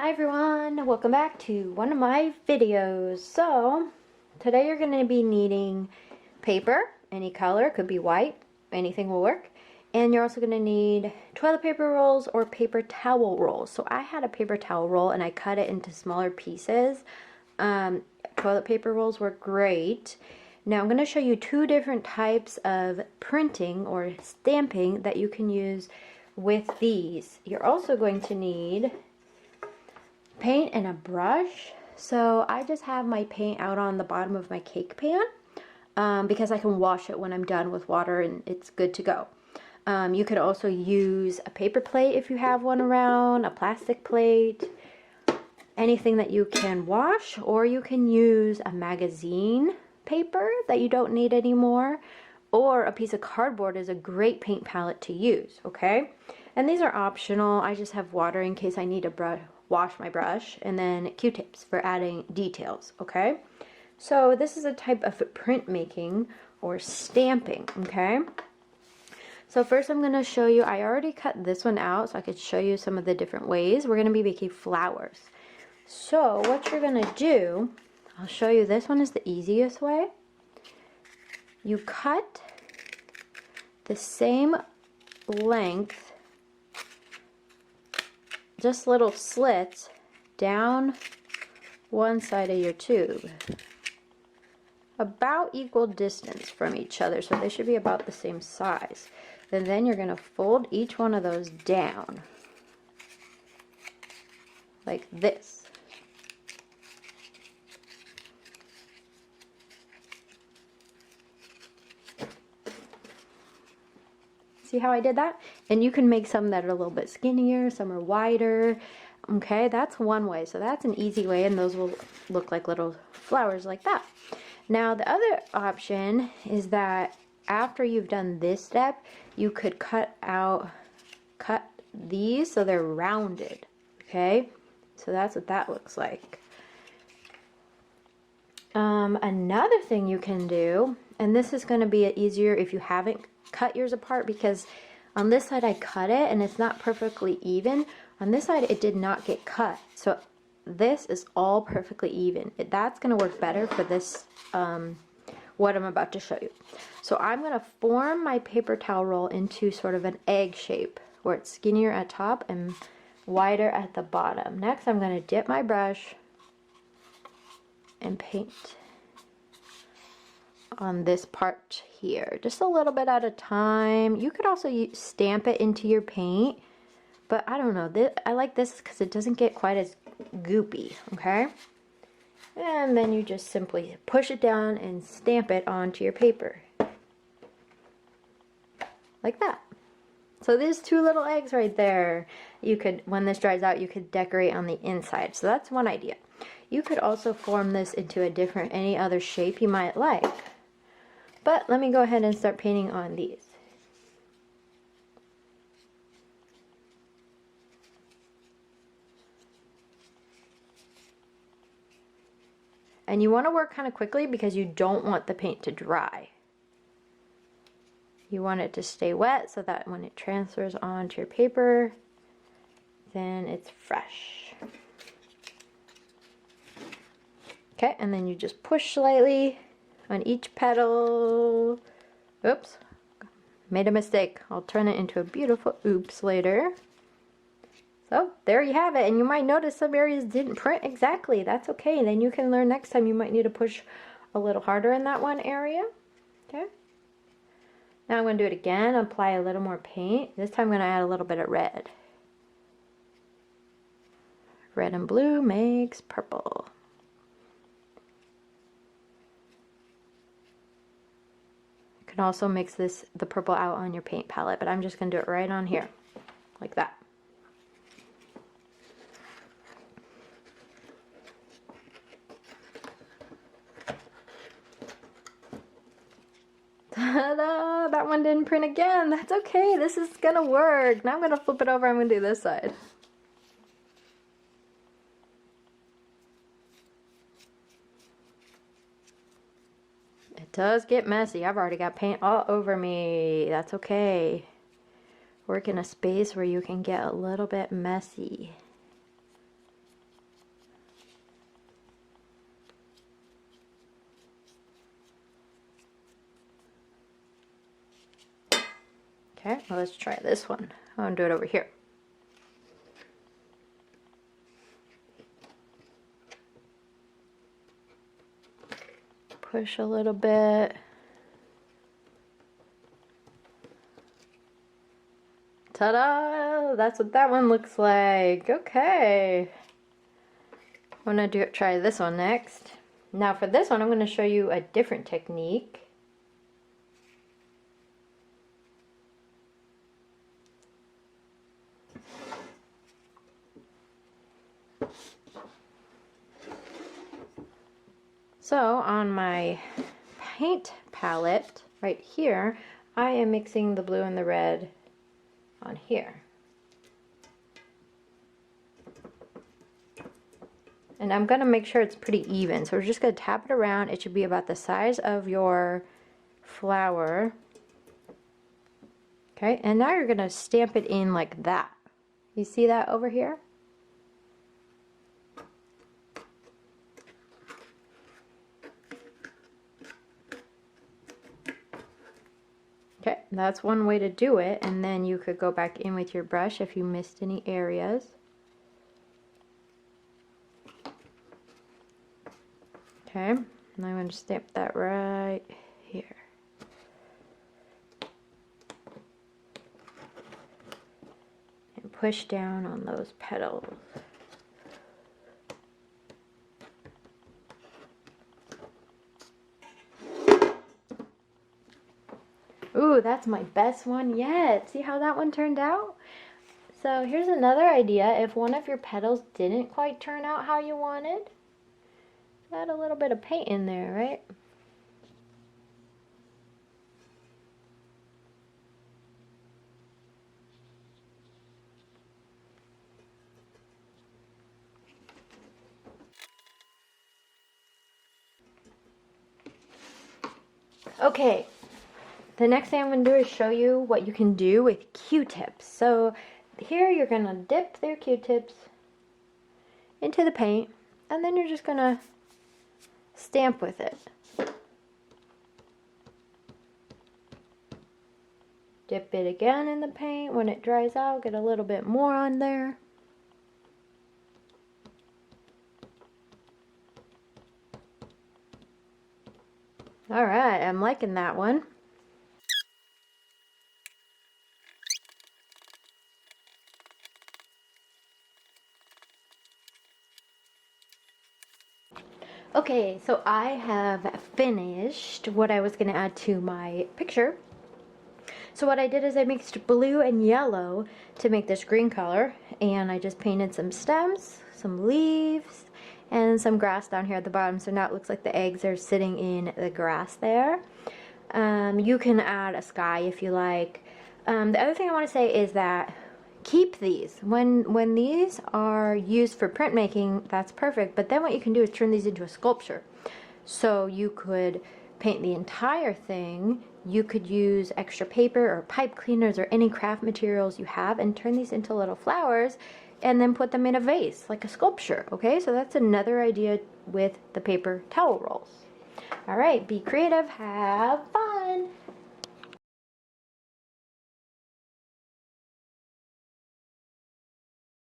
Hi everyone, welcome back to one of my videos. So today you're going to be needing paper, any color, could be white, anything will work. And you're also going to need toilet paper rolls or paper towel rolls. So I had a paper towel roll and I cut it into smaller pieces. Toilet paper rolls were great. Now I'm going to show you two different types of printing or stamping that you can use with these. You're also going to need paint and a brush. So I just have my paint out on the bottom of my cake pan because I can wash it when I'm done with water and it's good to go. You could also use a paper plate if you have one around, a plastic plate, anything that you can wash, or you can use a magazine paper that you don't need anymore, or a piece of cardboard is a great paint palette to use, okay? And these are optional. I just have water in case I need to wash my brush, and then Q-tips for adding details, okay? So this is a type of printmaking or stamping, okay? So first I'm going to show you, I already cut this one out so I could show you some of the different ways. We're going to be making flowers. So what you're going to do, I'll show you, this one is the easiest way. You cut the same length, just little slits down one side of your tube, about equal distance from each other, so they should be about the same size. And then you're going to fold each one of those down like this. See how I did that? And you can make some that are a little bit skinnier, some are wider. Okay, that's one way. So that's an easy way, and those will look like little flowers like that. Now the other option is that after you've done this step, you could cut these so they're rounded. Okay, so that's what that looks like. Another thing you can do, and this is going to be easier if you haven't cut yours apart, because on this side I cut it and it's not perfectly even. On this side it did not get cut, so this is all perfectly even. That's going to work better for this what I'm about to show you. So I'm going to form my paper towel roll into sort of an egg shape where it's skinnier at top and wider at the bottom. Next I'm going to dip my brush and paint on this part here, just a little bit at a time. You could also stamp it into your paint, but I don't know, I like this because it doesn't get quite as goopy, okay? And then you just simply push it down and stamp it onto your paper like that. So there's two little eggs right there. You could, when this dries out, you could decorate on the inside. So that's one idea. You could also form this into any other shape you might like. But let me go ahead and start painting on these. And you want to work kind of quickly because you don't want the paint to dry. You want it to stay wet so that when it transfers onto your paper, then it's fresh. Okay, and then you just push slightly on each petal. Oops, made a mistake. I'll turn it into a beautiful oops later. So there you have it, and you might notice some areas didn't print exactly. That's okay, then you can learn next time you might need to push a little harder in that one area. Okay, now I'm going to do it again, apply a little more paint. This time I'm going to add a little bit of red. Red and blue makes purple. You can also mix the purple out on your paint palette, but I'm just going to do it right on here, like that. Ta-da! That one didn't print again. That's okay. This is going to work. Now I'm going to flip it over. I'm going to do this side. It does get messy. I've already got paint all over me. That's okay. Work in a space where you can get a little bit messy. Okay, well, let's try this one. I'm gonna do it over here. Push a little bit. Ta-da! That's what that one looks like. Okay. I'm gonna try this one next. Now for this one, I'm gonna show you a different technique. So on my paint palette right here, I am mixing the blue and the red on here. And I'm going to make sure it's pretty even. So we're just going to tap it around. It should be about the size of your flower. Okay, and now you're going to stamp it in like that. You see that over here? Okay, that's one way to do it, and then you could go back in with your brush if you missed any areas. Okay, and I'm going to stamp that right here. And push down on those petals. Ooh, that's my best one yet. See how that one turned out? So here's another idea. If one of your petals didn't quite turn out how you wanted, add a little bit of paint in there, right? Okay, the next thing I'm going to do is show you what you can do with Q-tips. So here you're going to dip their Q-tips into the paint, and then you're just going to stamp with it. Dip it again in the paint. When it dries out, get a little bit more on there. Alright, I'm liking that one. Okay, so I have finished what I was going to add to my picture. So what I did is I mixed blue and yellow to make this green color, and I just painted some stems, some leaves, and some grass down here at the bottom, so now it looks like the eggs are sitting in the grass there. You can add a sky if you like. The other thing I want to say is that keep these. When these are used for printmaking, that's perfect, but then what you can do is turn these into a sculpture. So you could paint the entire thing, you could use extra paper or pipe cleaners or any craft materials you have and turn these into little flowers and then put them in a vase like a sculpture. Okay, so that's another idea with the paper towel rolls. Alright, be creative, have fun!